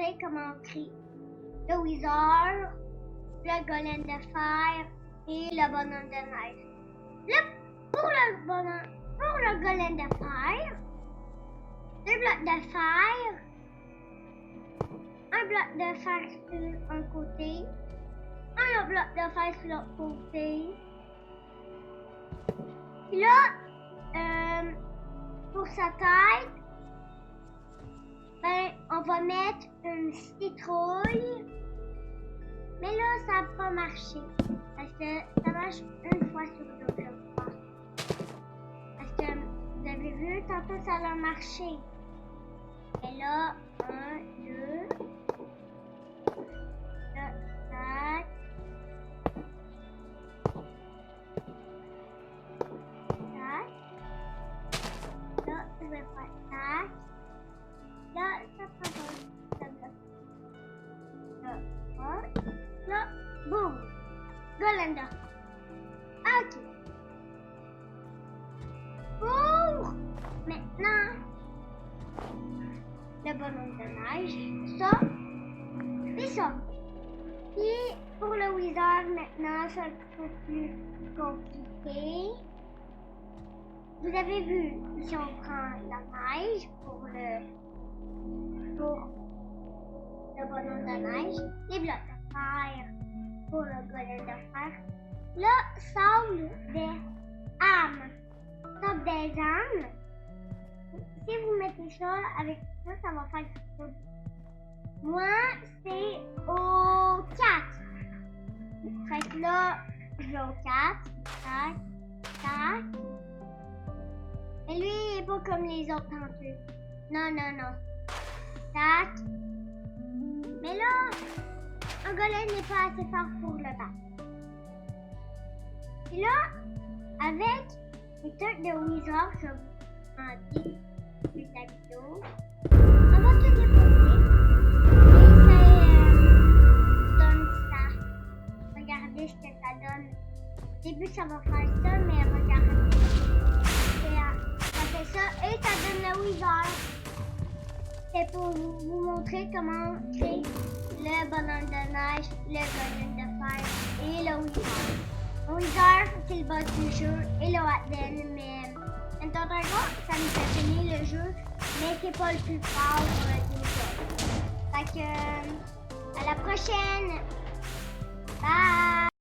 montrer comment créer le Wizard, le Golem de fer et le bonhomme de neige. Pour le Golem de fer, 2 blocs de fer, un bloc de fer sur un côté, un autre bloc de fer sur l'autre côté. Puis là, pour sa tête, ben, on va mettre une citrouille. Mais là, ça n'a pas marché. Parce que ça marche une fois sur deux, je crois. Parce que vous avez vu, tantôt ça a marché. Et là, 1, 2, là, 4, 4. Là, je vais faire 4. Là, ça prend pas. Ça bloque. Là, 1. Là, boum. Golem de fer. Ok. Pour maintenant le bonhomme de neige, ça et ça. Puis pour le Wizard maintenant, c'est un peu plus compliqué. Vous avez vu, si on prend la neige pour le bonhomme de neige, les blocs de fer pour le golem de fer, le sable des âmes. Sable des âmes, si vous mettez ça avec ça, ça va faire quelque chose. Moi, c'est au 4. Fait que là, je vais au 4. 4, 4. Mais lui, il n'est pas comme les autres tantôt. Non, non, non. 4. Mais là, un golem n'est pas assez fort pour le battre. Et là, avec les trucs de Wizard, je vous en dis plus la vidéo, on va tout déposer. Et ça donne ça. Regardez ce que ça donne. Au début, ça va faire ça, mais regardez. Ça fait ça et ça donne le Wizard. C'est pour vous montrer comment créer le bonhomme de neige, le golem de fer et le Wizard. Le Wizard, c'est le boss du jeu et le Wattden, mais Ender Dragon, ça nous fait finir le jeu, mais c'est pas le plus fort du jeu. Fait que, à la prochaine! Bye!